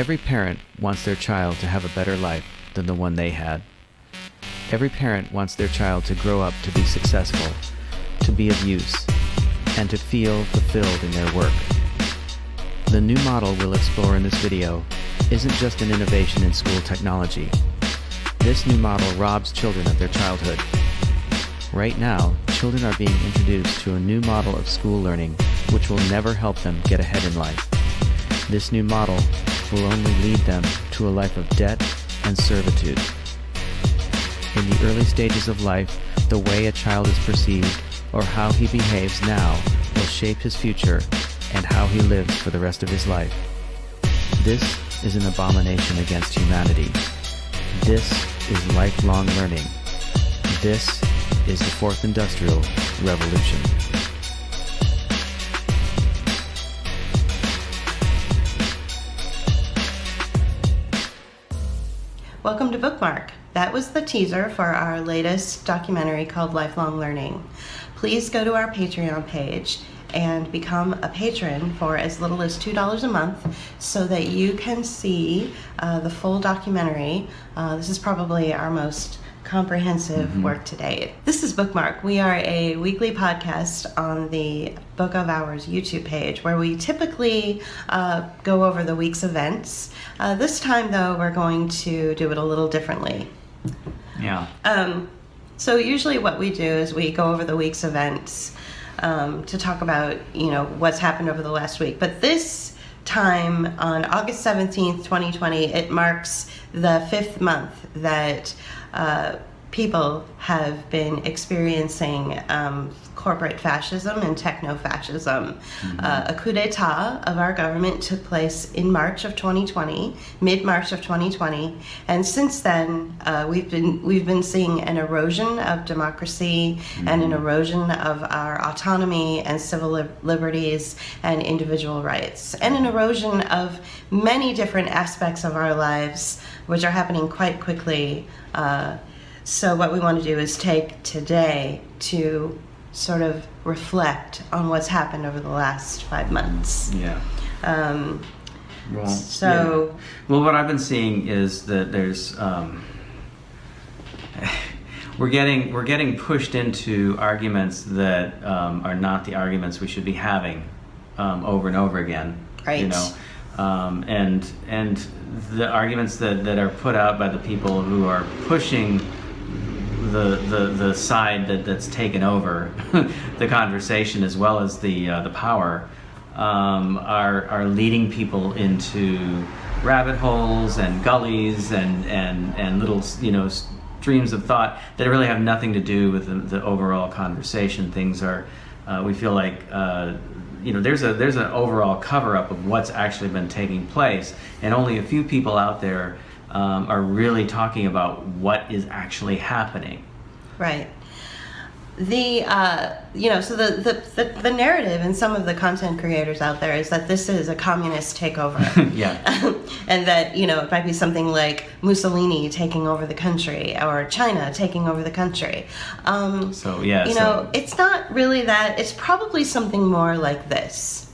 Every parent wants their child to have a better life than the one they had. Every parent wants their child to grow up to be successful, to be of use, and to feel fulfilled in their work. The new model we'll explore in this video isn't just an innovation in school technology. This new model robs children of their childhood. Right now, children are being introduced to a new model of school learning which will never help them get ahead in life. This new model will only lead them to a life of debt and servitude. In the early stages of life, the way a child is perceived or how he behaves now will shape his future and how he lives for the rest of his life. This is an abomination against humanity. This is lifelong learning. This is the Fourth Industrial Revolution. Welcome to Bookmark. That was the teaser for our latest documentary called Lifelong Learning. Please go to our Patreon page and become a patron for as little as $2 a month so that you can see the full documentary. This is probably our most comprehensive work to date. This is Bookmark. We are a weekly podcast on the Book of Hours YouTube page where we typically go over the week's events. This time, though, we're going to do it a little differently. Yeah. So usually what we do is we go over the week's events to talk about, what's happened over the last week. But this time, on August 17th, 2020, it marks the 5th month that people have been experiencing corporate fascism and techno-fascism. A coup d'etat of our government took place in March of 2020, mid-March of 2020, and since then we've been seeing an erosion of democracy and an erosion of our autonomy and civil liberties and individual rights, and an erosion of many different aspects of our lives, which are happening quite quickly. So what we want to do is take today to sort of reflect on what's happened over the last 5 months. Yeah. Well, what I've been seeing is that there's we're getting pushed into arguments that are not the arguments we should be having over and over again. Right. And the arguments that are put out by the people who are pushing the side that's taken over the conversation, as well as the power, are leading people into rabbit holes and gullies and little streams of thought that really have nothing to do with the overall conversation. Things are we feel like there's an overall cover-up of what's actually been taking place, and only a few people out there are really talking about what is actually happening. Right. The so the narrative in some of the content creators out there is that this is a communist takeover. Yeah. And that it might be something like Mussolini taking over the country or China taking over the country. It's not really that. It's probably something more like this.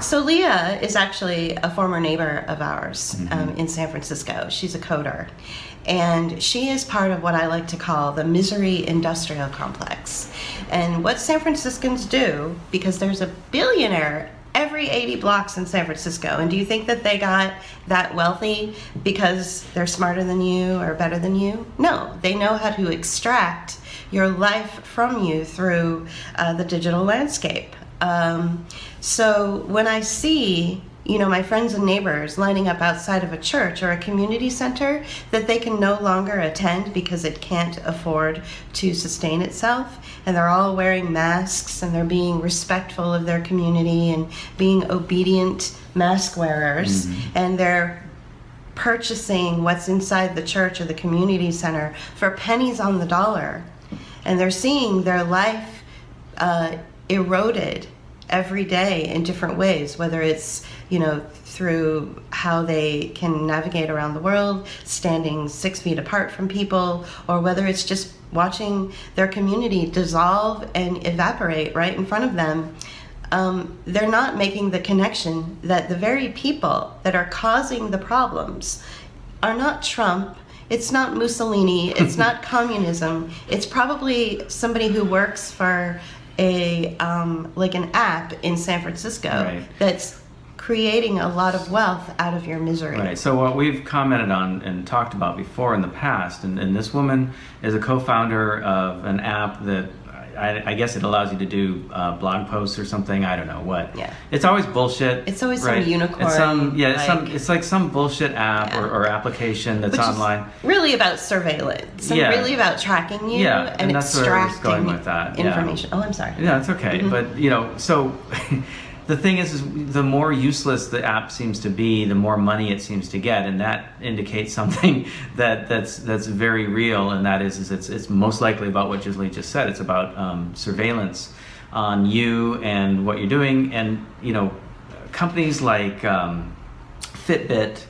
So Leah is actually a former neighbor of ours in San Francisco. She's a coder. And she is part of what I like to call the misery industrial complex. And what San Franciscans do, because there's a billionaire every 80 blocks in San Francisco, and do you think that they got that wealthy because they're smarter than you or better than you? No, they know how to extract your life from you through the digital landscape. So when I see, my friends and neighbors lining up outside of a church or a community center that they can no longer attend because it can't afford to sustain itself, and they're all wearing masks and they're being respectful of their community and being obedient mask wearers, and they're purchasing what's inside the church or the community center for pennies on the dollar, and they're seeing their life eroded every day in different ways, whether it's through how they can navigate around the world standing 6 feet apart from people, or whether it's just watching their community dissolve and evaporate right in front of them. they're not making the connection that the very people that are causing the problems are not Trump, it's not Mussolini, it's not communism. It's probably somebody who works for a like an app in San Francisco Right. that's creating a lot of wealth out of your misery. Right. So what we've commented on and talked about before in the past, and this woman is a co-founder of an app that I guess it allows you to do blog posts or something. I don't know what. Yeah. It's always bullshit. It's always right? some unicorn. It's some like, it's like some bullshit app Yeah. or application that's which online. is really about surveillance. Yeah. And really about tracking you Yeah, and and that's where I was extracting going with that, yeah. information. Oh, I'm sorry. Yeah, it's okay. But so the thing is the more useless the app seems to be, the more money it seems to get, and that indicates something that's very real, and that is it's most likely about what Gisli just said. It's about surveillance on you and what you're doing, and companies like Fitbit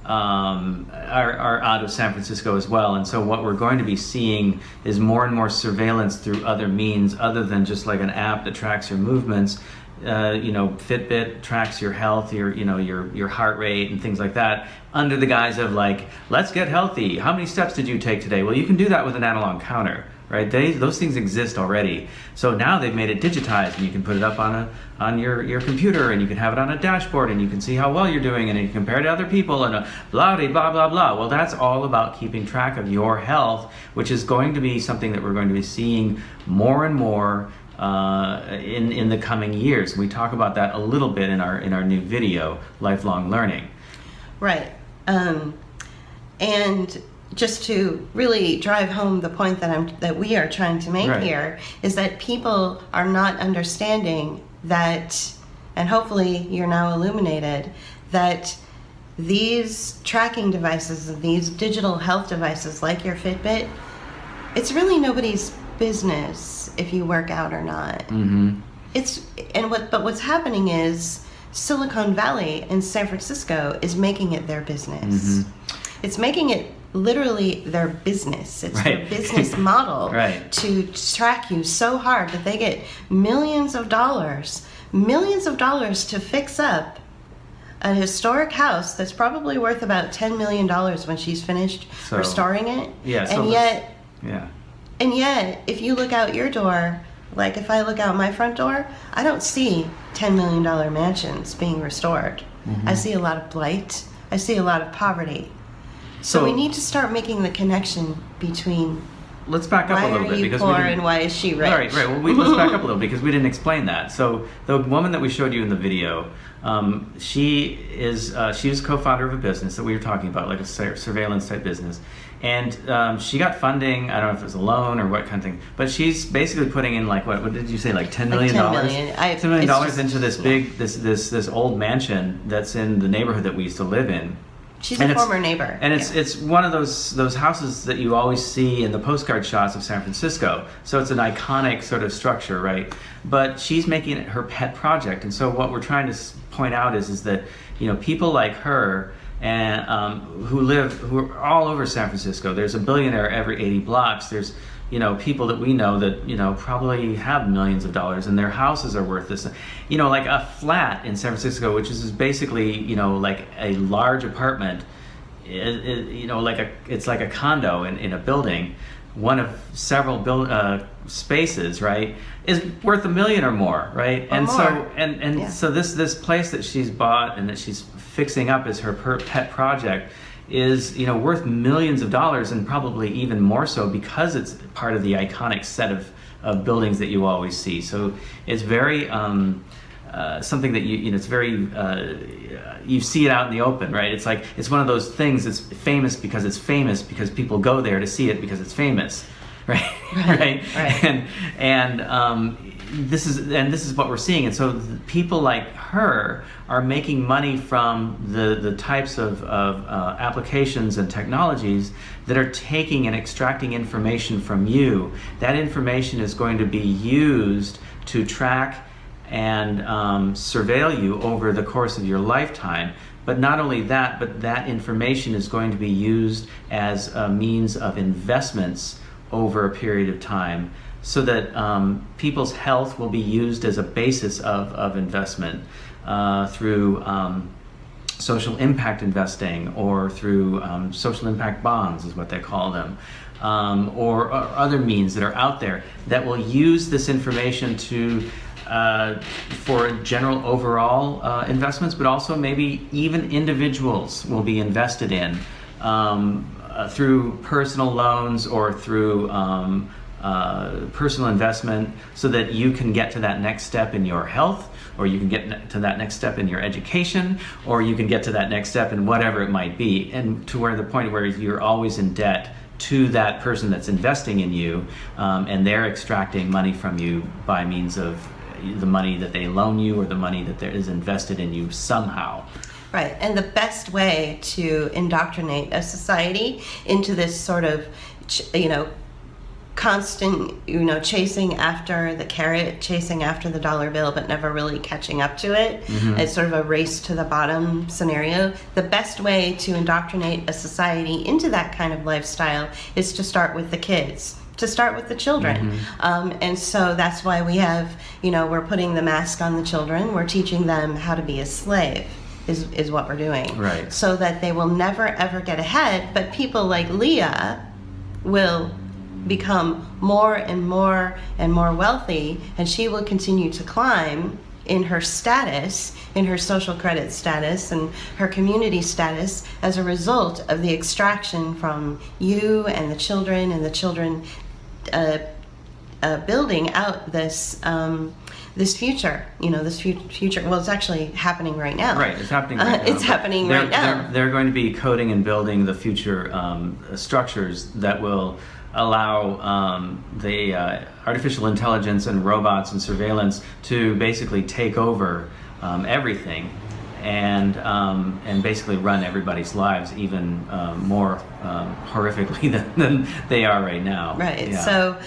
are out of San Francisco as well, and so what we're going to be seeing is more and more surveillance through other means other than just like an app that tracks your movements. Fitbit tracks your health, your heart rate and things like that, under the guise of like, let's get healthy. How many steps did you take today? Well, you can do that with an analog counter, right? Those things exist already. So now they've made it digitized, and you can put it up on your computer, and you can have it on a dashboard, and you can see how well you're doing, and you can compare it to other people, and blah blah blah blah. Well, that's all about keeping track of your health, which is going to be something that we're going to be seeing more and more in the coming years. We talk about that a little bit in our new video, Lifelong Learning. Right. And just to really drive home the point that we are trying to make Right. here is that people are not understanding that, and hopefully you're now illuminated, that these tracking devices and these digital health devices like your Fitbit, it's really nobody's business if you work out or not. Mm-hmm. But what's happening is Silicon Valley in San Francisco is making it their business. Mm-hmm. It's making it literally their business. It's Right. their business model Right. to track you so hard that they get millions of dollars to fix up a historic house that's probably worth about $10 million when she's finished So, restoring it. yeah, so And yet, Yeah. and yet, if you look out your door, like if I look out my front door, I don't see $10 million mansions being restored. I see a lot of blight. I see a lot of poverty. So we need to start making the connection between Let's back up why a little are bit you because poor we didn't, and why is she rich? Right. Well, let's back up a little because we didn't explain that. So the woman that we showed you in the video, she was co-founder of a business that we were talking about, like a surveillance type business, and she got funding. I don't know if it was a loan or what kind of thing, but she's basically putting in like what did you say, like $10 million? $10 million. $10 million It's just- into this big this old mansion that's in the neighborhood that we used to live in. She's And a it's- former neighbor. And it's one of those houses that you always see in the postcard shots of San Francisco. So it's an iconic sort of structure, right? But she's making it her pet project. And so what we're trying to point out is that people like her and who are all over San Francisco. There's a billionaire every 80 blocks. There's people that we know that probably have millions of dollars, and their houses are worth this. Like a flat in San Francisco, which is basically like a large apartment. It's like a condo in a building, one of several spaces, right, is worth $1 million or more, right? Or and more. so so this place that she's bought and that she's fixing up as her pet project is worth millions of dollars, and probably even more so because it's part of the iconic set of buildings that you always see. So it's very something that it's very you see it out in the open, right? It's like it's one of those things that's famous because people go there to see it because it's famous, right? Right. And this is what we're seeing. And so people like her are making money from the types of applications and technologies that are taking and extracting information from you. That information is going to be used to track and surveil you over the course of your lifetime. But not only that, but that information is going to be used as a means of investments over a period of time. so that people's health will be used as a basis of investment through social impact investing, or through social impact bonds is what they call them, or other means that are out there that will use this information to for general overall investments, but also maybe even individuals will be invested in through personal loans or through personal investment, so that you can get to that next step in your health, or you can get to that next step in your education, or you can get to that next step in whatever it might be, and to where the point where you're always in debt to that person that's investing in you, and they're extracting money from you by means of the money that they loan you or the money that is invested in you somehow. Right, and the best way to indoctrinate a society into this sort of, constant, chasing after the carrot, chasing after the dollar bill, but never really catching up to it. It's sort of a race to the bottom scenario. The best way to indoctrinate a society into that kind of lifestyle is to start with the kids, to start with the children. And so that's why we have, we're putting the mask on the children. We're teaching them how to be a slave. Is what we're doing. Right. So that they will never ever get ahead, but people like Leah will become more and more and more wealthy, and she will continue to climb in her status, in her social credit status and her community status, as a result of the extraction from you and the children building out this this future, this future. Well, it's actually happening right now. Right, it's happening right now. It's happening right now. They're going to be coding and building the future structures that will allow the artificial intelligence and robots and surveillance to basically take over everything, and basically run everybody's lives even more horrifically than they are right now. Right. Yeah. So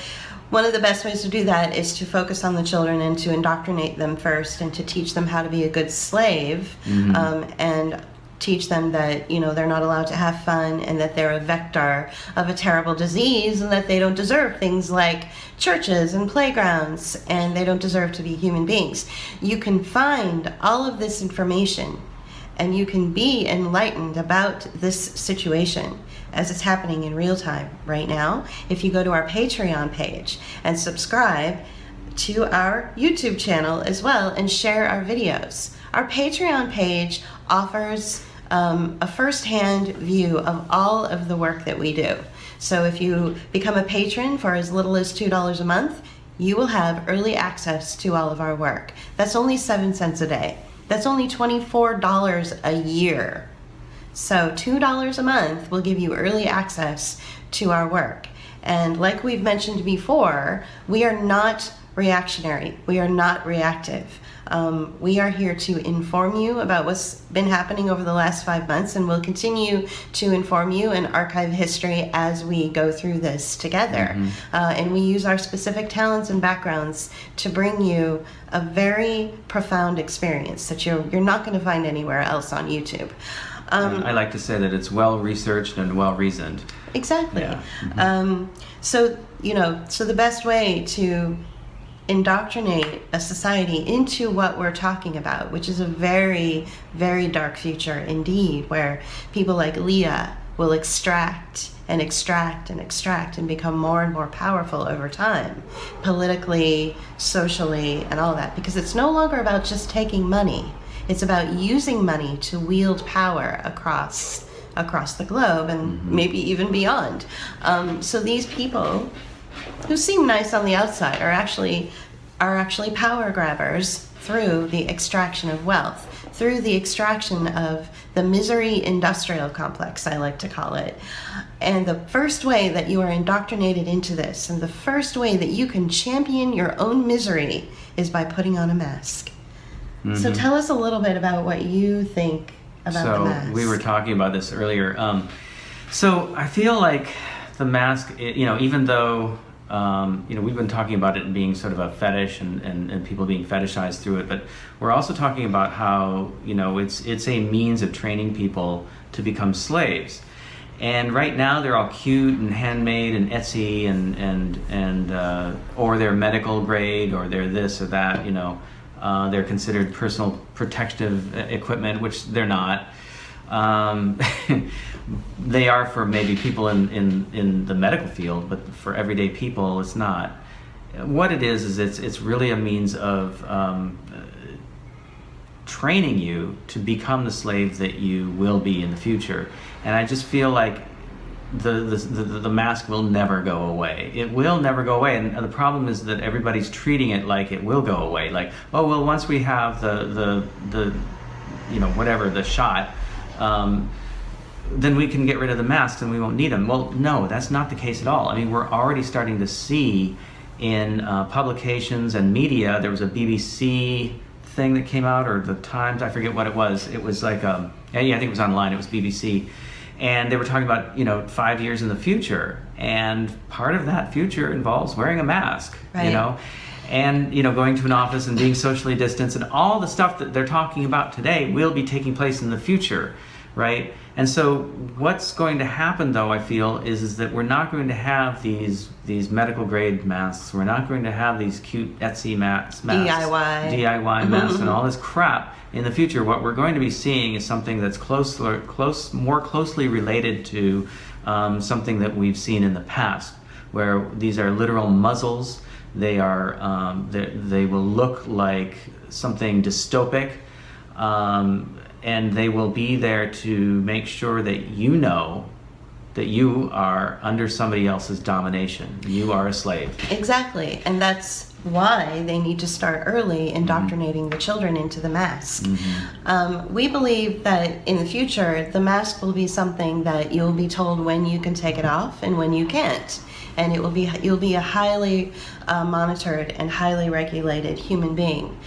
one of the best ways to do that is to focus on the children and to indoctrinate them first, and to teach them how to be a good slave, and teach them that they're not allowed to have fun, and that they're a vector of a terrible disease, and that they don't deserve things like churches and playgrounds, and they don't deserve to be human beings. You can find all of this information, and you can be enlightened about this situation as it's happening in real time right now if you go to our Patreon page and subscribe to our YouTube channel as well, and share our videos. Our Patreon page offers a first-hand view of all of the work that we do. So if you become a patron for as little as $2 a month, you will have early access to all of our work. That's only 7 cents a day. That's only $24 a year. So $2 a month will give you early access to our work. And like we've mentioned before, we are not reactionary. We are not reactive. We are here to inform you about what's been happening over the last 5 months, and we'll continue to inform you and archive history as we go through this together. And we use our specific talents and backgrounds to bring you a very profound experience that you're not going to find anywhere else on YouTube. I like to say that it's well researched and well reasoned. Exactly. Yeah. So the best way to indoctrinate a society into what we're talking about, which is a very, very dark future indeed, where people like Leah will extract and extract and extract and become more and more powerful over time, politically, socially, and all that, because it's no longer about just taking money. It's about using money to wield power across the globe, and maybe even beyond. So these people, who seem nice on the outside, are actually power grabbers through the extraction of wealth, through the extraction of the misery industrial complex, I like to call it. And the first way that you are indoctrinated into this, and the first way that you can champion your own misery, is by putting on a mask. So tell us a little bit about what you think about the mask. So we were talking about this earlier. So I feel like the mask, even though we've been talking about it being sort of a fetish and people being fetishized through it, but we're also talking about how it's a means of training people to become slaves. And right now they're all cute and handmade and Etsy and or they're medical grade or they're this or that, you know. They're considered personal protective equipment, which they're not. They are for maybe people in the medical field, but for everyday people, it's not. What it is it's really a means of training you to become the slave that you will be in the future. And I just feel like the mask will never go away. It will never go away, and the problem is that everybody's treating it like it will go away. Like, oh well, once we have the you know, whatever, the shot, then we can get rid of the masks and we won't need them. Well, no, that's not the case at all. I mean, we're already starting to see in publications and media. There was a BBC thing that came out, or the Times, I forget what it was. It was like yeah, I think it was online. It was BBC. And they were talking about, you know, 5 years in the future, and part of that future involves wearing a mask, right. You know, and, you know, going to an office and being socially distanced, and all the stuff that they're talking about today will be taking place in the future, right? And so what's going to happen, though, I feel, is that we're not going to have these medical grade masks. We're not going to have these cute Etsy masks, DIY masks, and all this crap. In the future, what we're going to be seeing is something that's more closely related to something that we've seen in the past, where these are literal muzzles. They are they will look like something dystopic, and they will be there to make sure that you know that you are under somebody else's domination. You are a slave. Exactly, and that's why they need to start early indoctrinating the children into the mask. We believe that in the future, the mask will be something that you'll be told when you can take it off and when you can't. And you'll be a highly monitored and highly regulated human being.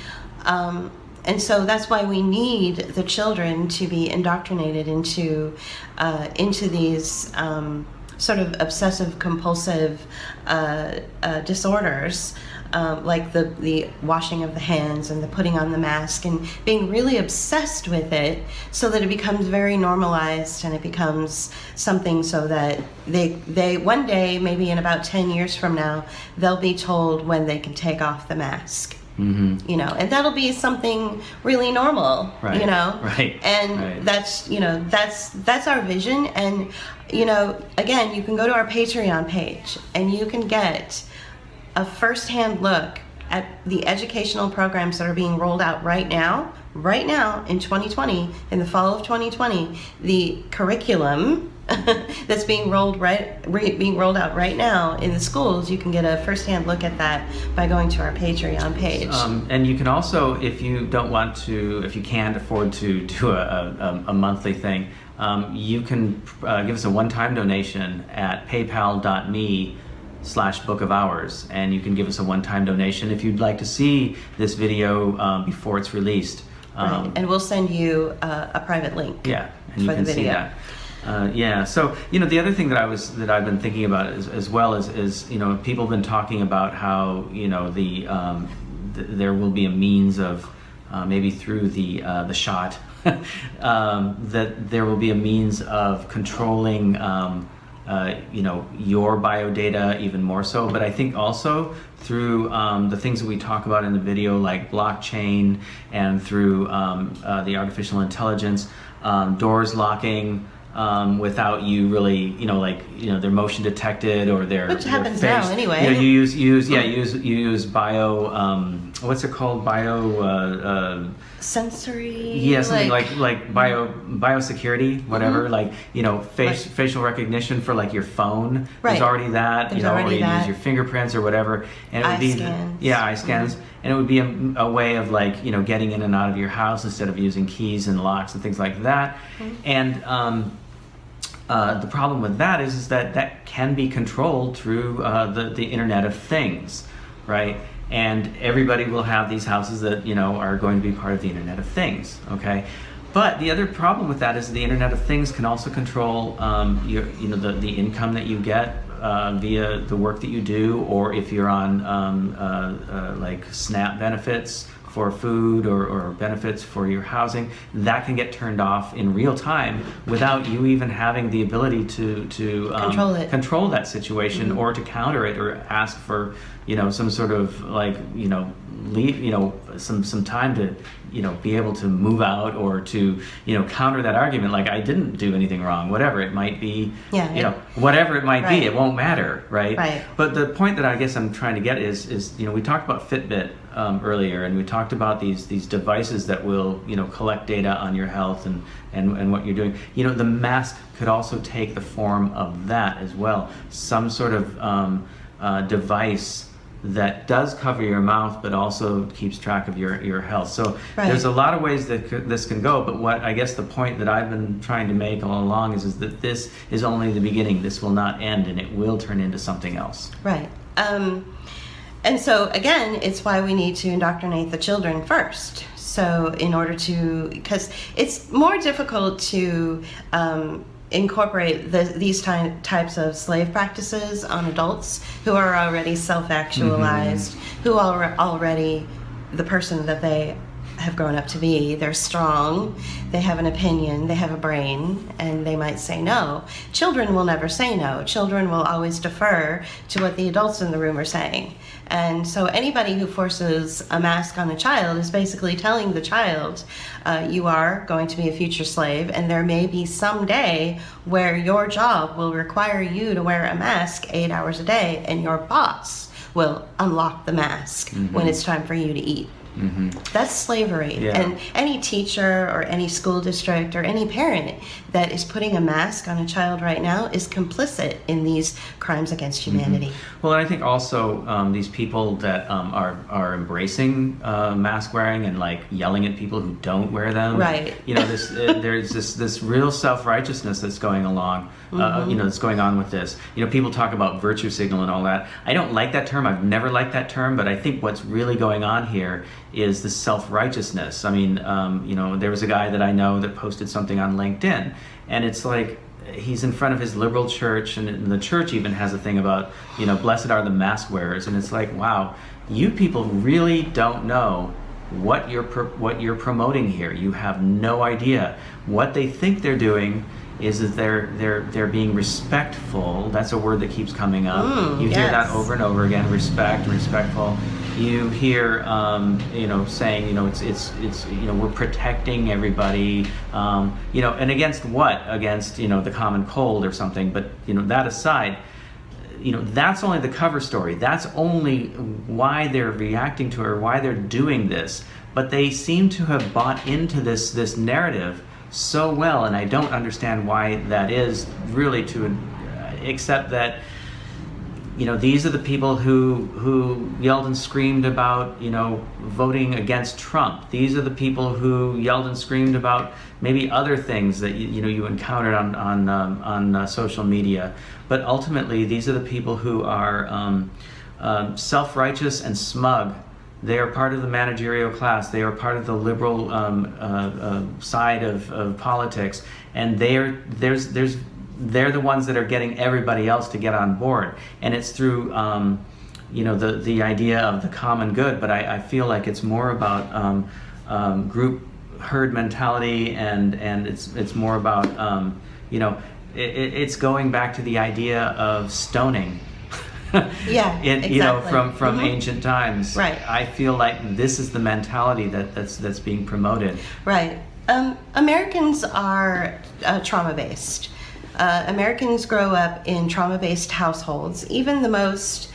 And so that's why we need the children to be indoctrinated into these sort of obsessive compulsive disorders, like the washing of the hands and the putting on the mask and being really obsessed with it, so that it becomes very normalized and it becomes something so that they one day, maybe in about 10 years from now, they'll be told when they can take off the mask. You know, and that'll be something really normal, right. You know, right. And right. that's, you know, that's our vision. And, you know, again, you can go to our Patreon page and you can get a firsthand look at the educational programs that are being rolled out right now in 2020, in the fall of 2020, the curriculum that's being rolled out right now in the schools. You can get a firsthand look at that by going to our Patreon page. And you can also, if you can't afford to do a monthly thing, you can give us a one-time donation at paypal.me/Book of Hours, and you can give us a one-time donation if you'd like to see this video before it's released. Right. And we'll send you a private link. Yeah, and you for can the see video. that. Yeah. So, you know, the other thing that I've been thinking about as well is, you know, people have been talking about how, you know, there will be a means of maybe through the shot that there will be a means of controlling you know, your biodata even more so, but I think also through the things that we talk about in the video, like blockchain, and through the artificial intelligence, doors locking without you really, you know, like, you know, they're motion detected or their which happens face. now anyway. You know, you use bio what's it called, sensory. Yeah, something like biosecurity, whatever. Like, you know, facial recognition for like your phone. Right. There's already that. There's you know, already or you that. use your fingerprints or whatever. And it would be scans. Yeah, eye scans. And it would be a way of, like, you know, getting in and out of your house instead of using keys and locks and things like that. And the problem with that is that can be controlled through the Internet of Things, right? And everybody will have these houses that, you know, are going to be part of the Internet of Things, okay? But the other problem with that is the Internet of Things can also control the income that you get via the work that you do, or if you're on like SNAP benefits, for food or benefits for your housing, that can get turned off in real time without you even having the ability to control that situation, or to counter it, or ask for some sort of some time to be able to move out, or to counter that argument, like, I didn't do anything wrong, whatever it might be. Whatever it might be, it won't matter, right? But the point that I guess I'm trying to get is we talked about Fitbit earlier, and we talked about these devices that will collect data on your health and what you're doing. The mask could also take the form of that as well, some sort of device that does cover your mouth but also keeps track of your health. So there's a lot of ways that this can go, but what I guess the point that I've been trying to make all along is that this is only the beginning. This will not end, and it will turn into something else. Right. And so again, it's why we need to indoctrinate the children first. So in order to, because it's more difficult to incorporate these types of slave practices on adults who are already self-actualized, who are already the person that they have grown up to be. They're strong, they have an opinion, they have a brain, and they might say no. Children will never say no. Children will always defer to what the adults in the room are saying. And so anybody who forces a mask on a child is basically telling the child, you are going to be a future slave, and there may be some day where your job will require you to wear a mask 8 hours a day, and your boss will unlock the mask when it's time for you to eat. That's slavery. And any teacher or any school district or any parent that is putting a mask on a child right now is complicit in these crimes against humanity. Well, and I think also these people that are embracing mask wearing and like yelling at people who don't wear them. There's this real self-righteousness that's going along. That's going on with this. People talk about virtue signal and all that. I don't like that term. I've never liked that term, but I think what's really going on here is the self-righteousness. I mean, there was a guy that I know that posted something on LinkedIn, and it's like he's in front of his liberal church, and the church even has a thing about, blessed are the mask wearers, and it's like, wow, you people really don't know what you're promoting here. You have no idea. What they think they're doing is that they're being respectful. That's a word that keeps coming up. You hear that over and over again, respect, respectful. You hear, saying, it's we're protecting everybody, and against what? Against, the common cold or something. But, that aside, that's only the cover story. That's only why they're reacting to it, or why they're doing this. But they seem to have bought into this narrative so well, and I don't understand why that is, really, except that these are the people who yelled and screamed about voting against Trump. These are the people who yelled and screamed about maybe other things that you encountered on social media. But ultimately, these are the people who are self-righteous and smug. They are part of the managerial class. They are part of the liberal side of politics, and they're the ones that are getting everybody else to get on board. And it's through the idea of the common good. But I feel like it's more about group herd mentality, and it's more about it's going back to the idea of stoning. Exactly. From ancient times. Right. I feel like this is the mentality that's being promoted. Right. Americans are trauma-based. Americans grow up in trauma-based households, even the most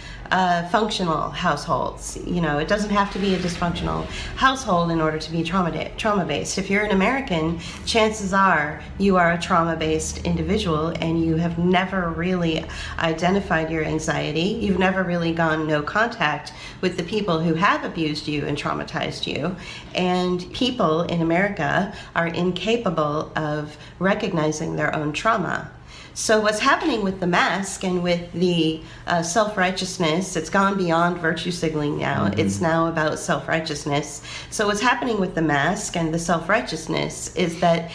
functional households. It doesn't have to be a dysfunctional household in order to be trauma-based. If you're an American, chances are you are a trauma-based individual, and you have never really identified your anxiety. You've never really gone no contact with the people who have abused you and traumatized you. And people in America are incapable of recognizing their own trauma. So what's happening with the mask and with the self-righteousness, it's gone beyond virtue signaling now. It's now about self-righteousness. So what's happening with the mask and the self-righteousness is that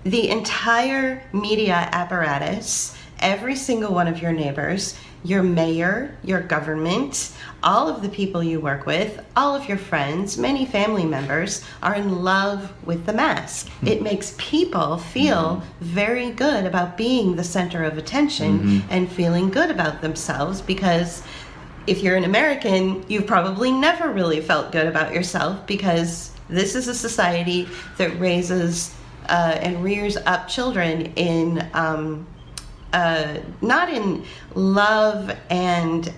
the entire media apparatus, every single one of your neighbors, your mayor, your government, all of the people you work with, all of your friends, many family members are in love with the mask. It makes people feel very good about being the center of attention and feeling good about themselves, because if you're an American, you've probably never really felt good about yourself, because this is a society that raises and rears up children in not in love and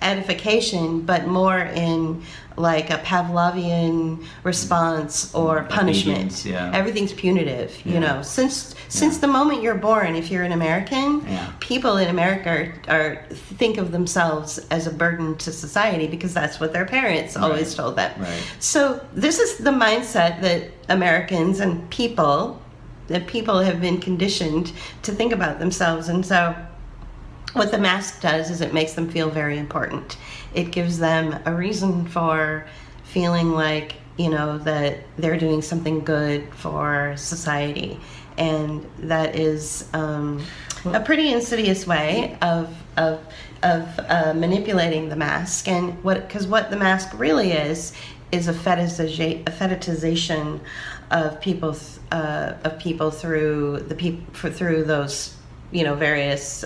edification, but more in like a Pavlovian response or punishment. Obedience, yeah. Everything's punitive, you know. Since the moment you're born, if you're an American, people in America are think of themselves as a burden to society, because that's what their parents always told them. Right. So this is the mindset that Americans and people have been conditioned to think about themselves. And so what the mask does is it makes them feel very important. It gives them a reason for feeling like, you know, that they're doing something good for society. And that is a pretty insidious way of manipulating the mask. And what the mask really is a fetishization of people through those, you know, various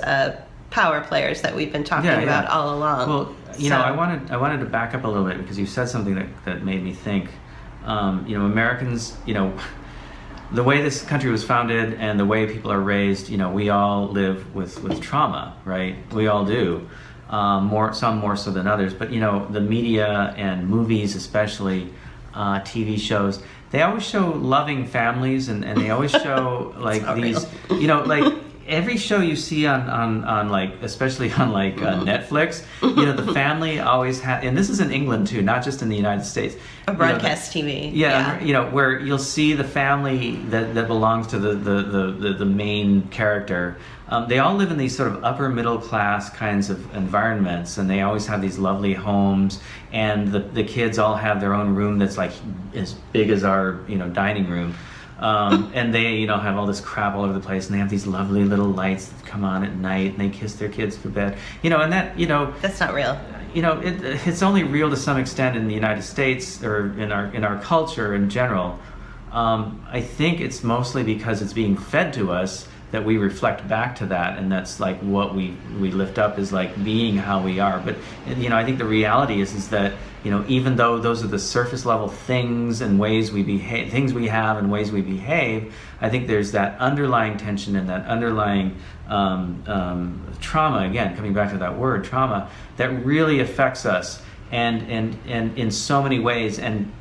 power players that we've been talking about all along. Well, you know, I wanted to back up a little bit, because you said something that made me think. You know, Americans, you know, the way this country was founded and the way people are raised, you know, we all live with trauma, right? We all do. Some more so than others. But, you know, the media and movies, especially TV shows, they always show loving families, and they always show like these, you know, like every show you see on like, especially on like Netflix, you know, the family always has, and this is in England too, not just in the United States. Or broadcast TV. Yeah, you know, where you'll see the family that belongs to the main character. They all live in these sort of upper middle class kinds of environments, and they always have these lovely homes, and the kids all have their own room that's like as big as our, you know, dining room. And they, you know, have all this crap all over the place, and they have these lovely little lights that come on at night, and they kiss their kids to bed. You know, and that, you know, that's not real. You know, it's only real to some extent in the United States, or in our culture in general. I think it's mostly because it's being fed to us that we reflect back to that, and that's like what we lift up is like being how we are. But, you know, I think the reality is that, you know, even though those are the surface level things and ways we behave, things we have and ways we behave, I think there's that underlying tension and that underlying trauma, again, coming back to that word, trauma, that really affects us and in so many ways, and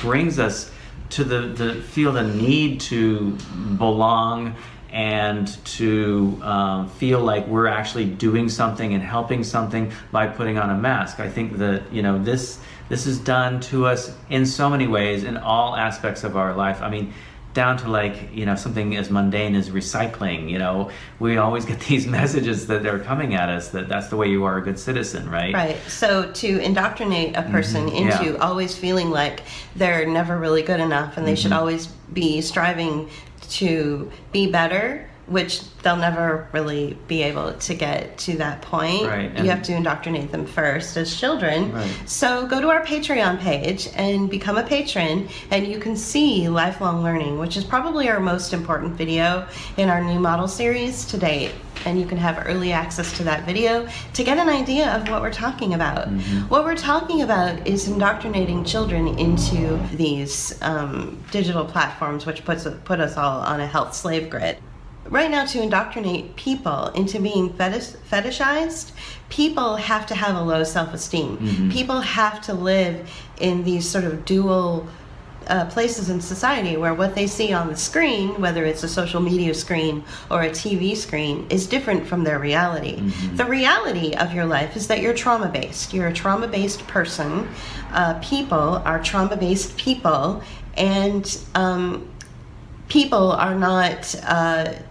brings us to feel the need to belong, and to feel like we're actually doing something and helping something by putting on a mask. I think that, you know, this is done to us in so many ways, in all aspects of our life. I mean, down to like, you know, something as mundane as recycling. You know, we always get these messages that they're coming at us that that's the way you are a good citizen, right? Right. So to indoctrinate a person into always feeling like they're never really good enough, and they should always be striving to be better, which they'll never really be able to get to that point. Right. You have to indoctrinate them first as children. Right. So go to our Patreon page and become a patron, and you can see Lifelong Learning, which is probably our most important video in our new model series to date. And you can have early access to that video to get an idea of what we're talking about. What we're talking about is indoctrinating children into these digital platforms, which put us all on a health slave grid. Right now, to indoctrinate people into being fetishized, people have to have a low self-esteem. People have to live in these sort of dual places in society where what they see on the screen, whether it's a social media screen or a TV screen, is different from their reality. The reality of your life is that you're trauma-based. You're a trauma-based person. People are trauma-based people, and people are not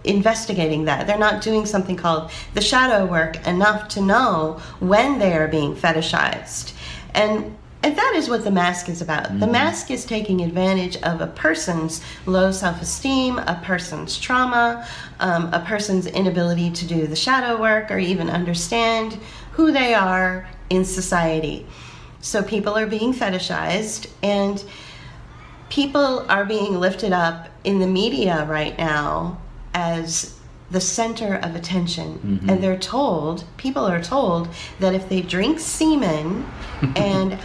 investigating that. They're not doing something called the shadow work enough to know when they are being fetishized. And that is what the mask is about. The mask is taking advantage of a person's low self-esteem, a person's trauma, a person's inability to do the shadow work or even understand who they are in society. So people are being fetishized, and people are being lifted up in the media right now as the center of attention. And people are told that if they drink semen and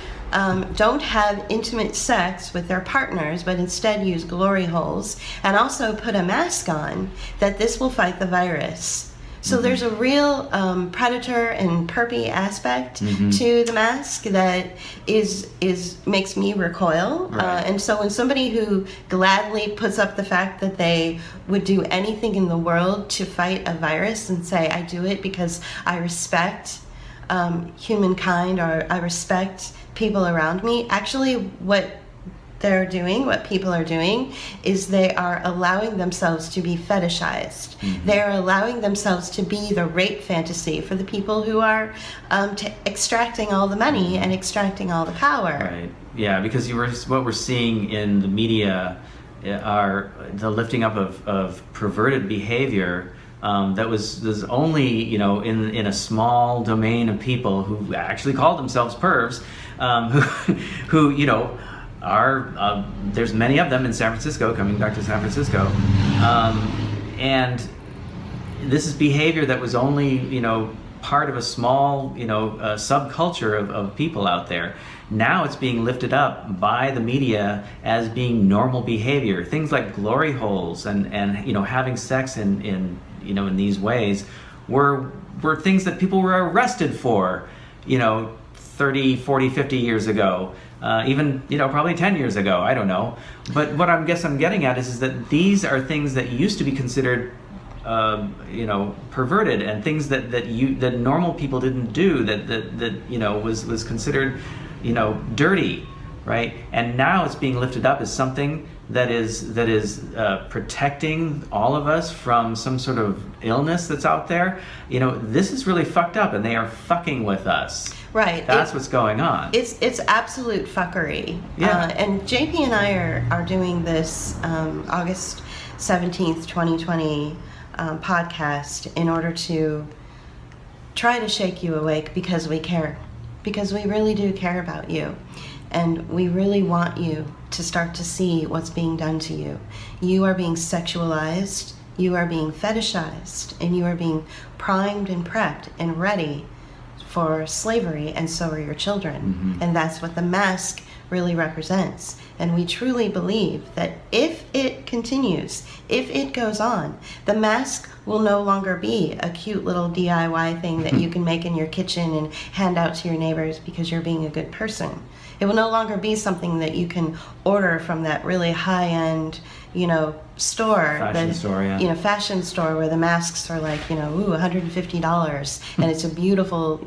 don't have intimate sex with their partners, but instead use glory holes and also put a mask on, that this will fight the virus. So there's a real predator and perpy aspect to the mask that makes me recoil. Right. And so when somebody who gladly puts up the fact that they would do anything in the world to fight a virus and say, I do it because I respect humankind, or I respect people around me, actually what people are doing is they are allowing themselves to be fetishized. They're allowing themselves to be the rape fantasy for the people who are extracting all the money and extracting all the power. Right. Yeah, because what we're seeing in the media are the lifting up of perverted behavior that was only, in a small domain of people who actually called themselves pervs, who are there's many of them in San Francisco, coming back to San Francisco, and this is behavior that was only part of a small subculture of people out there. Now it's being lifted up by the media as being normal behavior. Things like glory holes and having sex in these ways were things that people were arrested for 30, 40, 50 years ago. Even probably 10 years ago, I don't know. But what I'm getting at is that these are things that used to be considered perverted, and things that normal people didn't do, that was considered dirty, right? And now it's being lifted up as something that is protecting all of us from some sort of illness that's out there. This is really fucked up, and they are fucking with us. Right. That's what's going on. It's absolute fuckery. Yeah. And JP and I are doing this August 17th, 2020 podcast in order to try to shake you awake, because we care. Because we really do care about you. And we really want you to start to see what's being done to you. You are being sexualized, you are being fetishized, and you are being primed and prepped and ready for slavery, and so are your children. And that's what the mask really represents. And we truly believe that if it continues, if it goes on, the mask will no longer be a cute little DIY thing that you can make in your kitchen and hand out to your neighbors because you're being a good person. It will no longer be something that you can order from that really high-end, store, fashion store where the masks are like, $150, and it's a beautiful,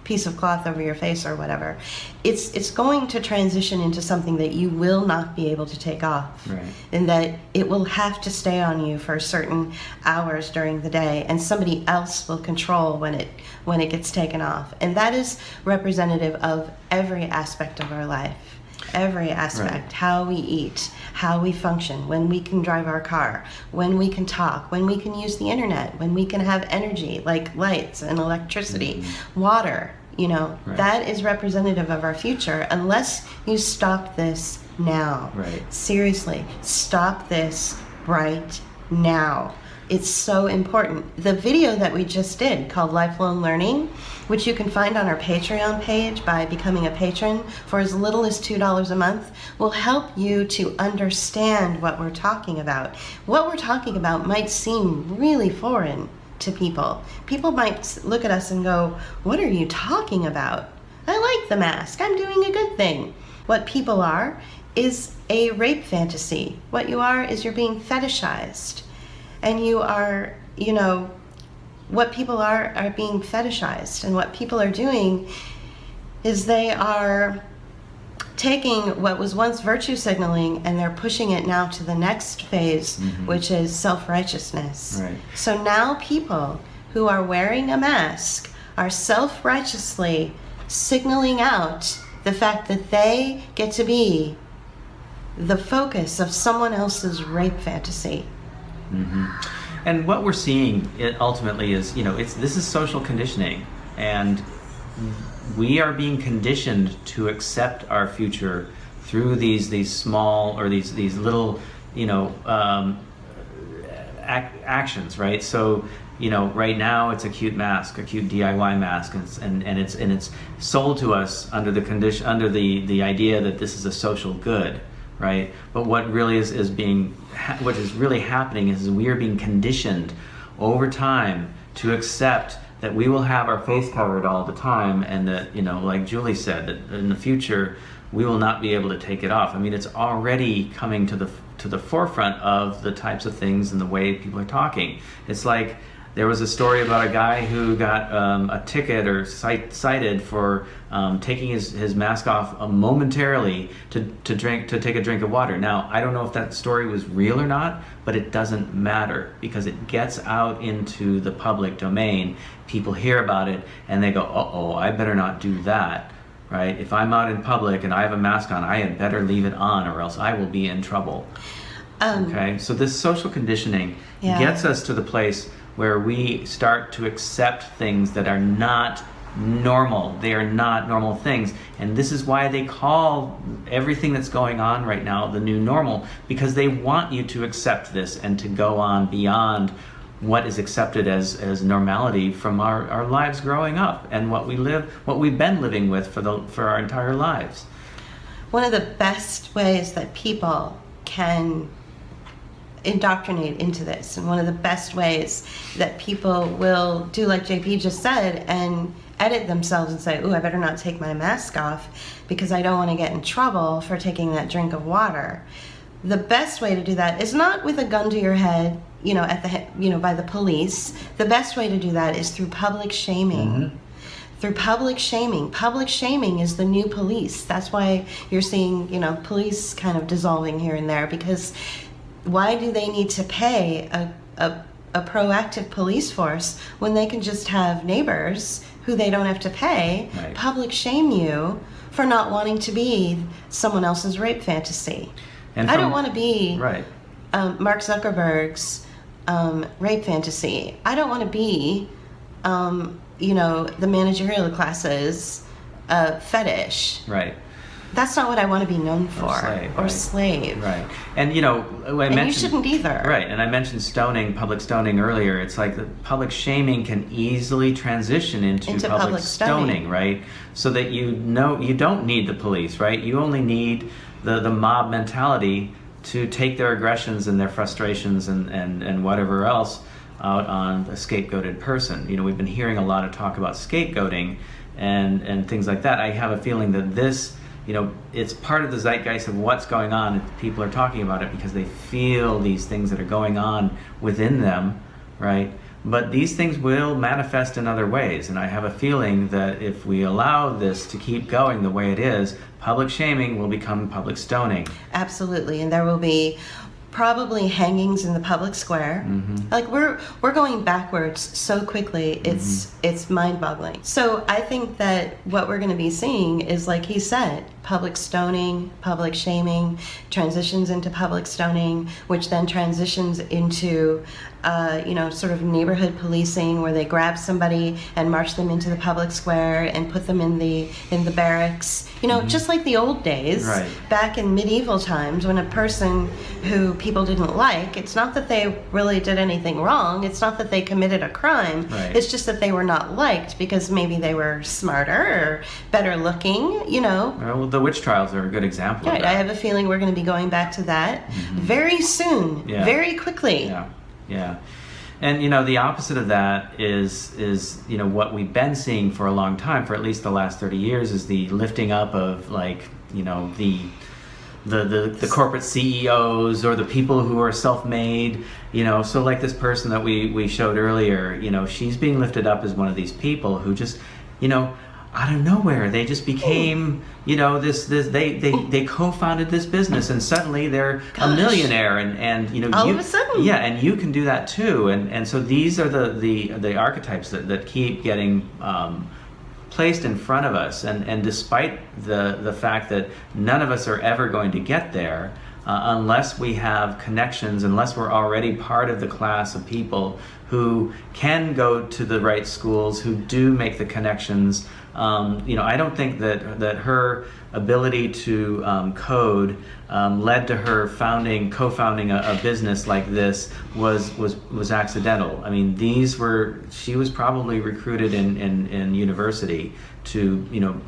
piece of cloth over your face or whatever. It's going to transition into something that you will not be able to take off, right. And that it will have to stay on you for certain hours during the day, and somebody else will control when it gets taken off. And that is representative of every aspect of our life. Every aspect, right. How we eat, how we function, when we can drive our car, when we can talk, when we can use the internet, when we can have energy like lights and electricity, water, Right. That is representative of our future unless you stop this now. Right. Seriously, stop this right now. It's so important. The video that we just did called Lifelong Learning, which you can find on our Patreon page by becoming a patron for as little as $2 a month, will help you to understand what we're talking about. What we're talking about might seem really foreign to people. People might look at us and go, "What are you talking about? I like the mask. I'm doing a good thing." What people are is a rape fantasy. What you are is you're being fetishized. And you are, what people are being fetishized. And what people are doing is they are taking what was once virtue signaling and they're pushing it now to the next phase, which is self-righteousness. Right. So now people who are wearing a mask are self-righteously signaling out the fact that they get to be the focus of someone else's rape fantasy. And what we're seeing ultimately is, this is social conditioning, and we are being conditioned to accept our future through these small, or these little, actions, right? So, right now it's a cute mask, a cute DIY mask, and it's sold to us under the idea that this is a social good, right? But what really what is really happening is we are being conditioned over time to accept that we will have our face covered all the time, and that, like Julie said, that in the future we will not be able to take it off. I mean, it's already coming to the forefront of the types of things and the way people are talking. It's like there was a story about a guy who got a ticket or cited for taking his mask off momentarily to take a drink of water. Now, I don't know if that story was real or not, but it doesn't matter, because it gets out into the public domain. People hear about it and they go, uh-oh, I better not do that. Right? If I'm out in public and I have a mask on, I had better leave it on, or else I will be in trouble. Okay? So this social conditioning gets us to the place where we start to accept things that are not normal. They are not normal things. And this is why they call everything that's going on right now the new normal, because they want you to accept this and to go on beyond what is accepted as normality from our lives growing up, and what we've been living with for our entire lives. One of the best ways that people can indoctrinate into this, and one of the best ways that people will do like JP just said, and edit themselves and say, ooh, I better not take my mask off because I don't want to get in trouble for taking that drink of water. The best way to do that is not with a gun to your head, by the police. The best way to do that is through public shaming. Mm-hmm. Through public shaming. Public shaming is the new police. That's why you're seeing, police kind of dissolving here and there, because why do they need to pay a proactive police force when they can just have neighbors who they don't have to pay public shame you for not wanting to be someone else's rape fantasy? And I don't want to be Mark Zuckerberg's rape fantasy. I don't want to be, the managerial classes fetish. Right. That's not what I want to be known for. Or slave. Right. And, I mentioned... you shouldn't either. Right. And I mentioned public stoning earlier. It's like the public shaming can easily transition into public stoning, right? So that you don't need the police, right? You only need the mob mentality to take their aggressions and their frustrations and whatever else out on a scapegoated person. We've been hearing a lot of talk about scapegoating and things like that. I have a feeling that this, it's part of the zeitgeist of what's going on, and people are talking about it because they feel these things that are going on within them, right? But these things will manifest in other ways, and I have a feeling that if we allow this to keep going the way it is, public shaming will become public stoning. Absolutely, and there will be probably hangings in the public square. Mm-hmm. Like we're going backwards so quickly, it's mind-boggling. So I think that what we're going to be seeing is, like he said, public stoning, public shaming, transitions into public stoning, which then transitions into sort of neighborhood policing, where they grab somebody and march them into the public square and put them in the barracks. Just like the old days, back in medieval times, when a person who people didn't like, it's not that they really did anything wrong, it's not that they committed a crime, it's just that they were not liked because maybe they were smarter or better looking, Well, the witch trials are a good example of that. I have a feeling we're going to be going back to that very soon, very quickly. Yeah. And the opposite of that is what we've been seeing for a long time, for at least the last 30 years, is the lifting up of the corporate CEOs or the people who are self-made, so like this person that we showed earlier, she's being lifted up as one of these people who just, out of nowhere, they just became, they co-founded this business, and suddenly they're a millionaire, and all of a sudden, and you can do that too, and so these are the archetypes that keep getting placed in front of us, and despite the fact that none of us are ever going to get there, unless we have connections, unless we're already part of the class of people who can go to the right schools, who do make the connections. I don't think that her ability to code led to her co-founding a business like this was accidental. I mean, she was probably recruited in university to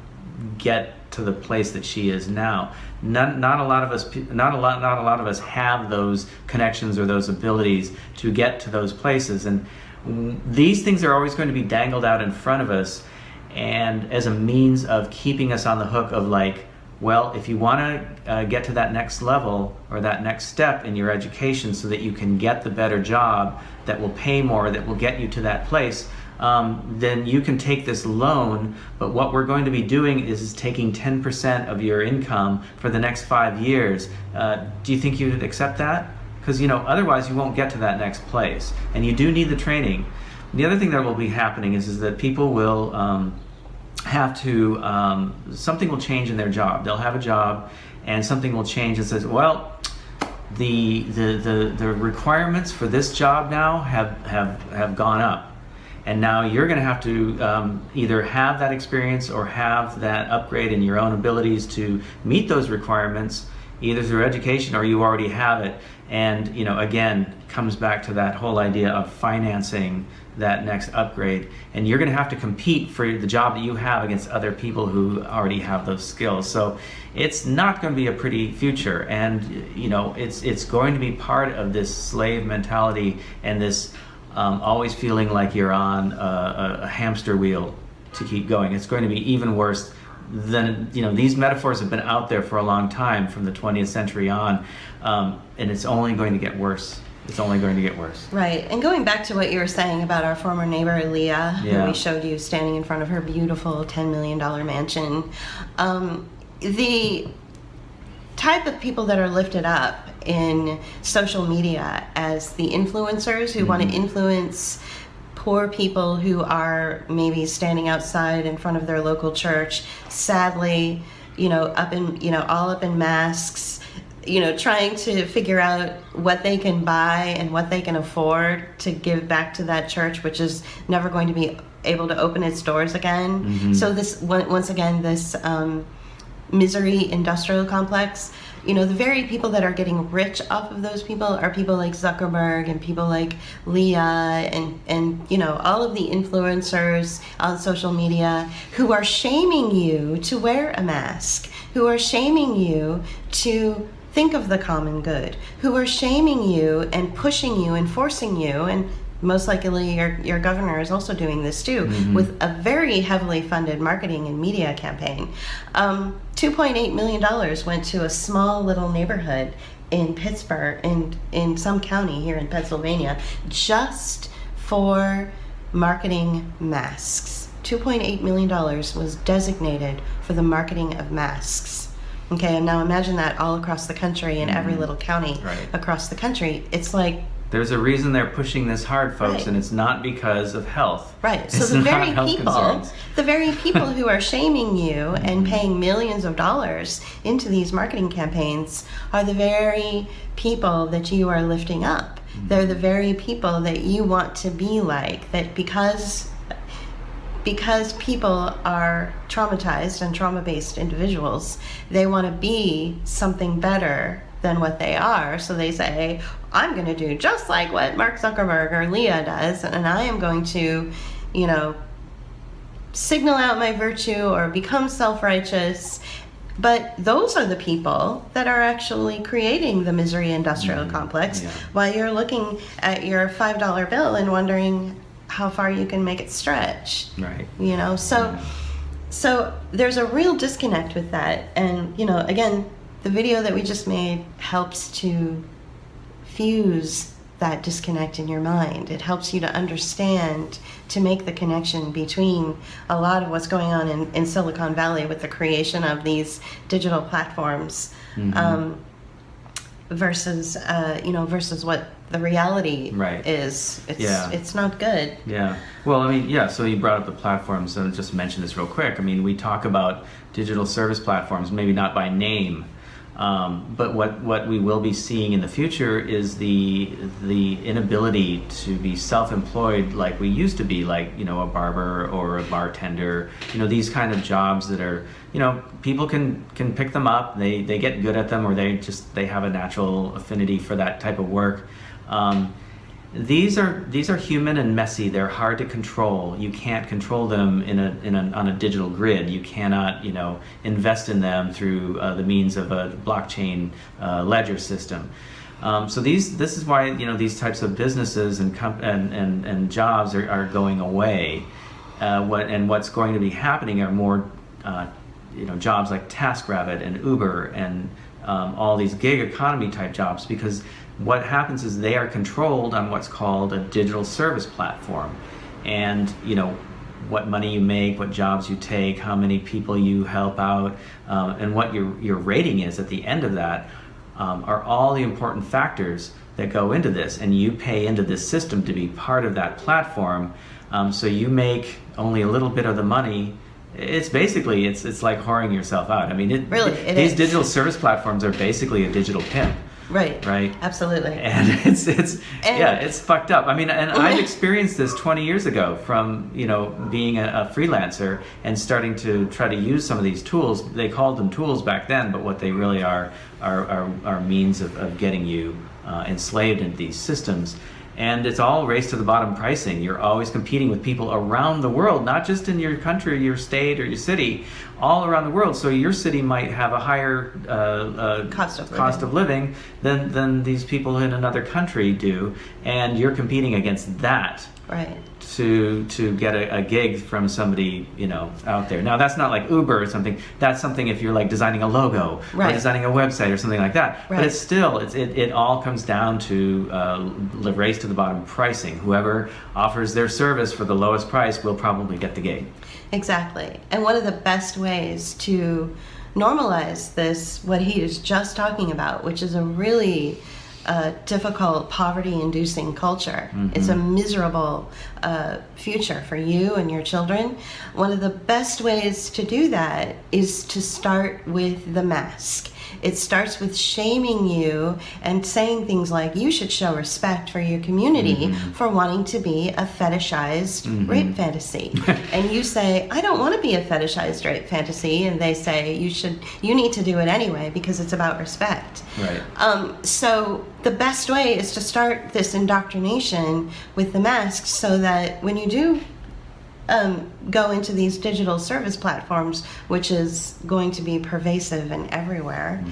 get to the place that she is now. Not a lot of us have those connections or those abilities to get to those places, and these things are always going to be dangled out in front of us, and as a means of keeping us on the hook of like, well, if you want to get to that next level or that next step in your education so that you can get the better job that will pay more, that will get you to that place, then you can take this loan, but what we're going to be doing is taking 10% of your income for the next 5 years. Do you think you would accept that? Because otherwise you won't get to that next place, and you do need the training. The other thing that will be happening is that people will have to, something will change in their job. They'll have a job and something will change and says, well, the requirements for this job now have gone up. And now you're going to have to either have that experience or have that upgrade in your own abilities to meet those requirements, either through education or you already have it. And again, comes back to that whole idea of financing that next upgrade. And you're going to have to compete for the job that you have against other people who already have those skills. So it's not going to be a pretty future. And it's going to be part of this slave mentality and this always feeling like you're on a hamster wheel to keep going. It's going to be even worse than, these metaphors have been out there for a long time, from the 20th century on, and it's only going to get worse. It's only going to get worse. Right. And going back to what you were saying about our former neighbor, Leah, who we showed you standing in front of her beautiful $10 million mansion, the type of people that are lifted up in social media as the influencers who want to influence poor people who are maybe standing outside in front of their local church, sadly, all up in masks, trying to figure out what they can buy and what they can afford to give back to that church, which is never going to be able to open its doors again. Mm-hmm. So this, once again, this misery industrial complex, the very people that are getting rich off of those people are people like Zuckerberg and people like Leah and all of the influencers on social media who are shaming you to wear a mask, who are shaming you to think of the common good, who are shaming you and pushing you and forcing you, and most likely your governor is also doing this too, with a very heavily funded marketing and media campaign. $2.8 million went to a small little neighborhood in Pittsburgh, in some county here in Pennsylvania, just for marketing masks. $2.8 million was designated for the marketing of masks. Okay, and now imagine that all across the country, in every little county across the country. It's like, there's a reason they're pushing this hard, folks, and it's not because of health. Right. So the very people who are shaming you and paying millions of dollars into these marketing campaigns are the very people that you are lifting up. They're the very people that you want to be like, that because people are traumatized and trauma-based individuals, they want to be something better than what they are. So they say, I'm going to do just like what Mark Zuckerberg or Leah does, and I am going to, signal out my virtue or become self-righteous. But those are the people that are actually creating the misery industrial complex, while you're looking at your $5 bill and wondering how far you can make it stretch. Right. So there's a real disconnect with that. And, again, the video that we just made helps to fuse that disconnect in your mind. It helps you to understand, to make the connection between a lot of what's going on in Silicon Valley with the creation of these digital platforms, versus what the reality is. It's not good. Yeah. Well, so you brought up the platforms, and just mention this real quick. We talk about digital service platforms, maybe not by name, But what we will be seeing in the future is the inability to be self-employed like we used to be, like, you know, a barber or a bartender, you know, these kind of jobs that are, you know, people can pick them up, they get good at them, or they have a natural affinity for that type of work. These are human and messy. They're hard to control. You can't control them on a digital grid. You cannot, you know, invest in them through the means of a blockchain ledger system. So this is why, you know, these types of businesses and jobs are going away. What's going to be happening are more you know, jobs like TaskRabbit and Uber and all these gig economy type jobs, because what happens is they are controlled on what's called a digital service platform. And, you know, what money you make, what jobs you take, how many people you help out, and what your rating is at the end of that, are all the important factors that go into this. And you pay into this system to be part of that platform. So you make only a little bit of the money. It's basically, it's like whoring yourself out. I mean, these digital service platforms are basically a digital pimp. Right. Absolutely. And it's fucked up. I mean, and I've experienced this 20 years ago from, you know, being a freelancer and starting to try to use some of these tools. They called them tools back then, but what they really are means of getting you enslaved into these systems. And it's all race to the bottom pricing. You're always competing with people around the world, not just in your country, your state, or your city, all around the world. So your city might have a higher cost of living than these people in another country do, and you're competing against that. Right. To get a gig from somebody, you know, out there. Now that's not like Uber or something. That's something if you're like designing a logo or designing a website or something like that. Right. But it's still, it all comes down to race to the bottom pricing. Whoever offers their service for the lowest price will probably get the gig. Exactly. And one of the best ways to normalize this, what he is just talking about, which is a really difficult, poverty-inducing culture. Mm-hmm. It's a miserable future for you and your children. One of the best ways to do that is to start with the mask. It starts with shaming you and saying things like, you should show respect for your community for wanting to be a fetishized rape fantasy. And you say, I don't want to be a fetishized rape fantasy. And they say, you need to do it anyway because it's about respect. Right. So the best way is to start this indoctrination with the masks so that when you do go into these digital service platforms, which is going to be pervasive and everywhere,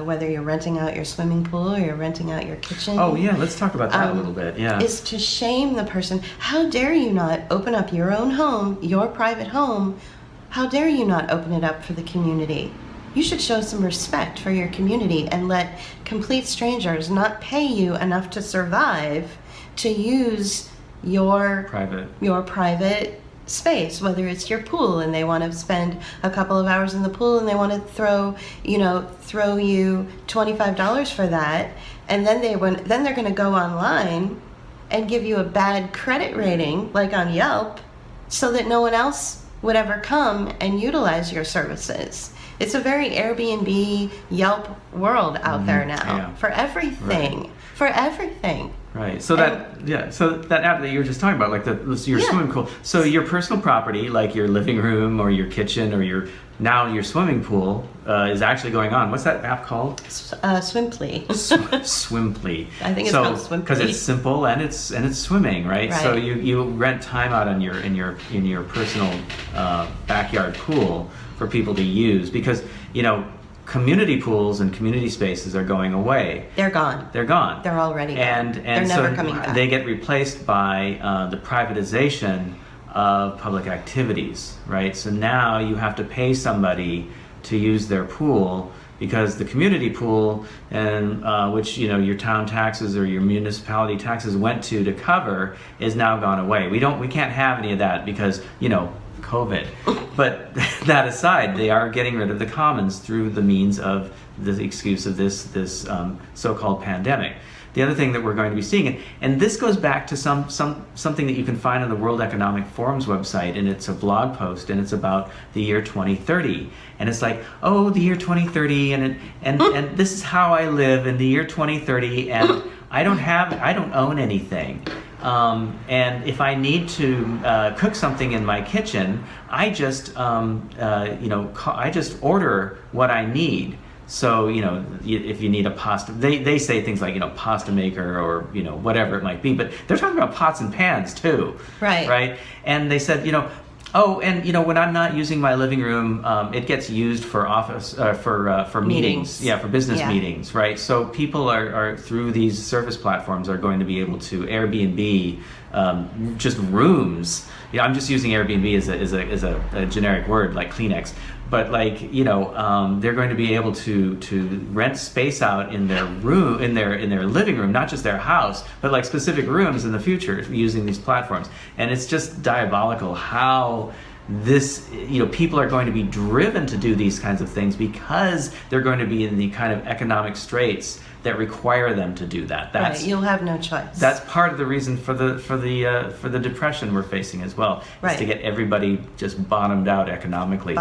whether you're renting out your swimming pool or you're renting out your kitchen. Oh yeah, let's talk about that a little bit. Yeah, is to shame the person. How dare you not open up your own home, your private home? How dare you not open it up for the community? You should show some respect for your community and let complete strangers not pay you enough to survive to use your private space, whether it's your pool and they want to spend a couple of hours in the pool and they want to throw you $25 for that, and then they're going to go online and give you a bad credit rating like on Yelp so that no one else would ever come and utilize your services. It's a very Airbnb, Yelp world out there now for everything. Right. For everything. Right. So that app that you were just talking about, like your swimming pool. So your personal property, like your living room or your kitchen or your swimming pool, is actually going on. What's that app called? Swimply. Swimply. I think it's called Swimply because it's simple and it's swimming, right? So you rent time out in your personal backyard pool for people to use, because community pools and community spaces are going away. They're gone. They're already gone. And they're never coming back. They get replaced by the privatization of public activities, right? So now you have to pay somebody to use their pool, because the community pool, and which your town taxes or your municipality taxes went to cover, is now gone away. We can't have any of that because COVID. But that aside, they are getting rid of the commons through the means of the excuse of this so-called pandemic. the other thing that we're going to be seeing, and this goes back to something that you can find on the World Economic Forum's website, and it's a blog post, and it's about the year 2030, and it's like, oh, the year 2030, and this is how I live in the year 2030, and I don't own anything. And if I need to cook something in my kitchen, I just I just order what I need. So if you need a pasta, they say things like pasta maker or whatever it might be, but they're talking about pots and pans too, right? And they said oh, and when I'm not using my living room, it gets used for office for meetings. Yeah, for business meetings, right? So people are through these service platforms are going to be able to Airbnb just rooms. I'm just using Airbnb as a generic word like Kleenex, but they're going to be able to rent space out in their room, in their living room, not just their house, but like specific rooms in the future using these platforms. And it's just diabolical how this people are going to be driven to do these kinds of things because they're going to be in the kind of economic straits that require them to do that. Right, you'll have no choice. That's part of the reason for the depression we're facing as well. Right. Is to get everybody just bottomed out economically.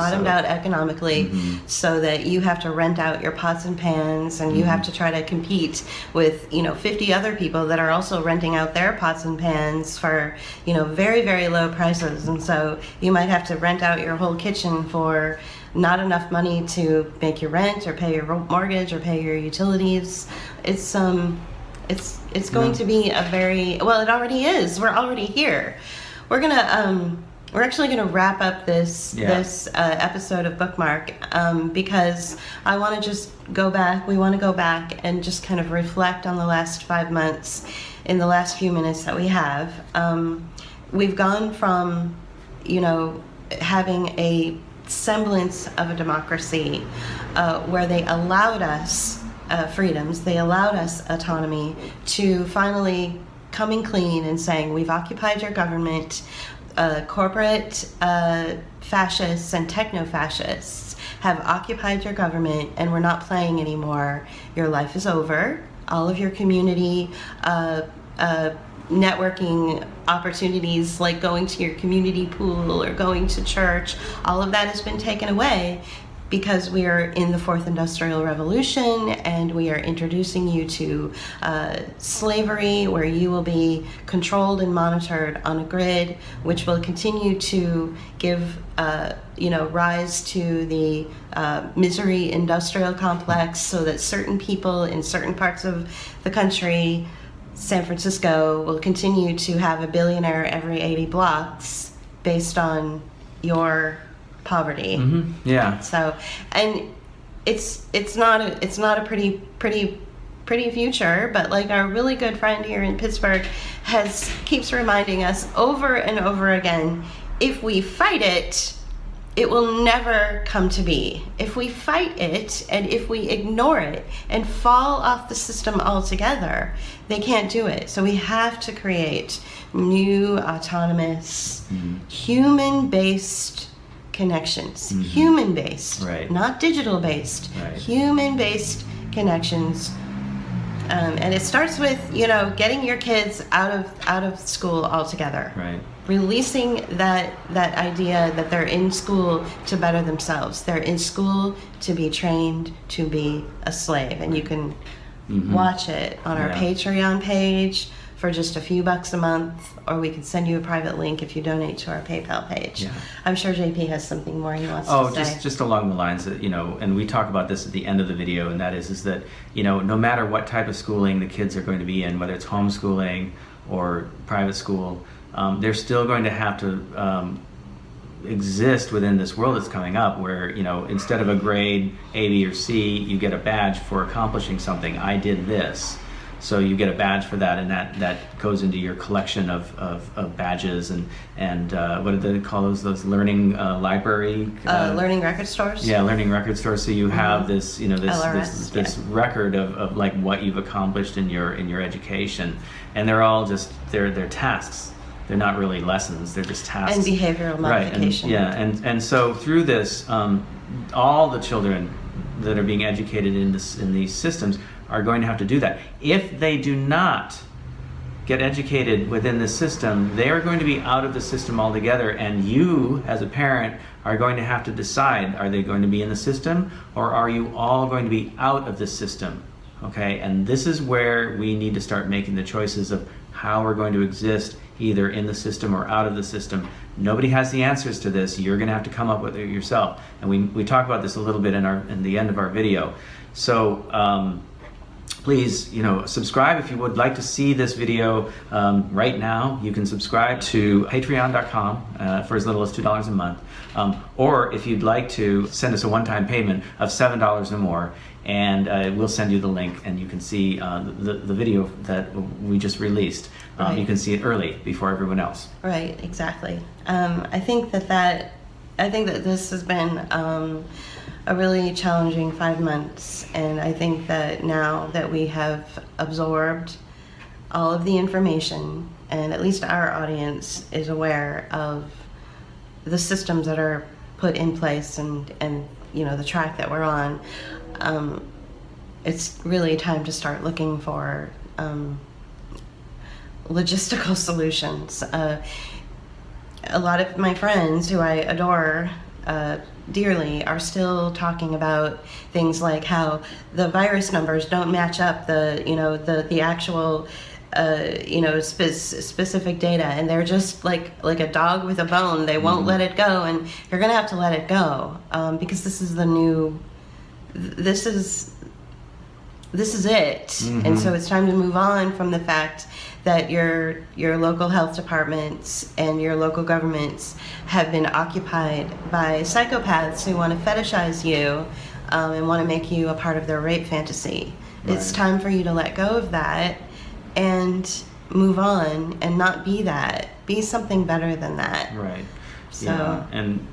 So that you have to rent out your pots and pans, and you have to try to compete with 50 other people that are also renting out their pots and pans for very, very low prices, and so you might have to rent out your whole kitchen for not enough money to make your rent or pay your mortgage or pay your utilities. It's going to be a very, it already is. We're already here. We're actually gonna wrap up this episode of Bookmark because I want to just go back. We want to go back and just kind of reflect on the last 5 months in the last few minutes that we have. We've gone from having a semblance of a democracy where they allowed us freedoms, they allowed us autonomy, to finally coming clean and saying, we've occupied your government. Corporate fascists and techno-fascists have occupied your government, and we're not playing anymore. Your life is over. All of your community networking opportunities, like going to your community pool or going to church, all of that has been taken away because we are in the fourth industrial revolution, and we are introducing you to slavery, where you will be controlled and monitored on a grid, which will continue to give rise to the misery industrial complex, so that certain people in certain parts of the country, San Francisco, will continue to have a billionaire every 80 blocks based on your poverty. Mm-hmm. Yeah. So, and it's not a pretty future, but like our really good friend here in Pittsburgh keeps reminding us over and over again, if we fight it, it will never come to be. If we fight it, and if we ignore it and fall off the system altogether, they can't do it. So we have to create new, autonomous, human-based connections. Human-based, right. Not digital-based. Right. Human-based Connections. And it starts with, getting your kids out of school altogether. Right. Releasing that idea that they're in school to better themselves. They're in school to be trained to be a slave. And you can watch it on our Patreon page for just a few bucks a month, or we can send you a private link if you donate to our PayPal page. Yeah. I'm sure JP has something more he wants to say. Just along the lines that, and we talk about this at the end of the video, and that is that, no matter what type of schooling the kids are going to be in, whether it's homeschooling or private school, they're still going to have to exist within this world that's coming up, where instead of a grade A, B, or C, you get a badge for accomplishing something. I did this, so you get a badge for that, and that goes into your collection of badges and what do they call those learning library learning record stores. Yeah, learning record stores. So you have this LRS, this record of like what you've accomplished in your education, and they're all just they're tasks. They're not really lessons, they're just tasks. And behavioral modification. Right, and so through this, all the children that are being educated in these systems are going to have to do that. If they do not get educated within the system, they are going to be out of the system altogether, and you as a parent are going to have to decide, are they going to be in the system, or are you all going to be out of the system? Okay, and this is where we need to start making the choices of how we're going to exist, either in the system or out of the system. Nobody has the answers to this. You're going to have to come up with it yourself. And we talk about this a little bit in the end of our video. So please, subscribe if you would like to see this video right now. You can subscribe to patreon.com for as little as $2 a month. Or if you'd like to send us a one-time payment of $7 or more, and we'll send you the link, and you can see the video that we just released. Right. You can see it early before everyone else. Right, exactly. I think that this has been a really challenging 5 months, and I think that now that we have absorbed all of the information, and at least our audience is aware of the systems that are put in place and the track that we're on, it's really time to start looking for logistical solutions. A lot of my friends who I adore dearly are still talking about things like how the virus numbers don't match up the actual specific data, and they're just like a dog with a bone. They won't let it go, and you're gonna have to let it go because this is it. And so it's time to move on from the fact that your local health departments and your local governments have been occupied by psychopaths who want to fetishize you and want to make you a part of their rape fantasy. Right. It's time for you to let go of that and move on and not be that. Be something better than that. Right. So. Yeah. And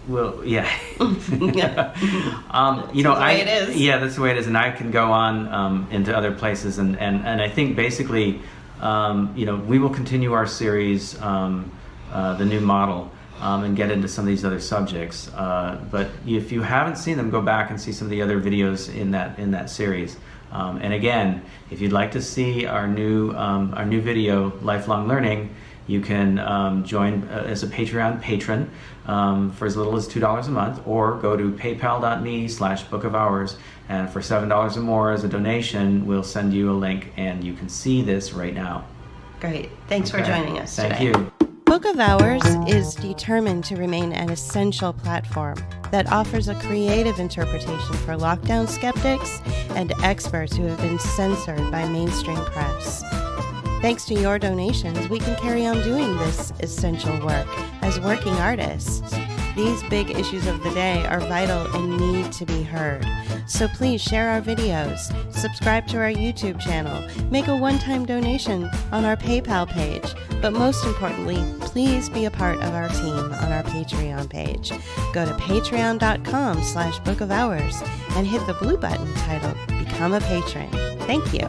well, yeah. Yeah. That's the way it is. Yeah, that's the way it is. And I can go on into other places, and I think basically, we will continue our series, the new model, and get into some of these other subjects. But if you haven't seen them, go back and see some of the other videos in that series. And again, if you'd like to see our new video, Lifelong Learning, you can join as a Patreon patron for as little as $2 a month, or go to paypal.me/bookofhours, and for $7 or more as a donation, we'll send you a link, and you can see this right now. Great. Thanks for joining us today. Thank you. Book of Hours is determined to remain an essential platform that offers a creative interpretation for lockdown skeptics and experts who have been censored by mainstream press. Thanks to your donations, we can carry on doing this essential work as working artists. These big issues of the day are vital and need to be heard. So please share our videos, subscribe to our YouTube channel, make a one-time donation on our PayPal page, but most importantly, please be a part of our team on our Patreon page. Go to patreon.com/bookofhours and hit the blue button titled Become a Patron. Thank you.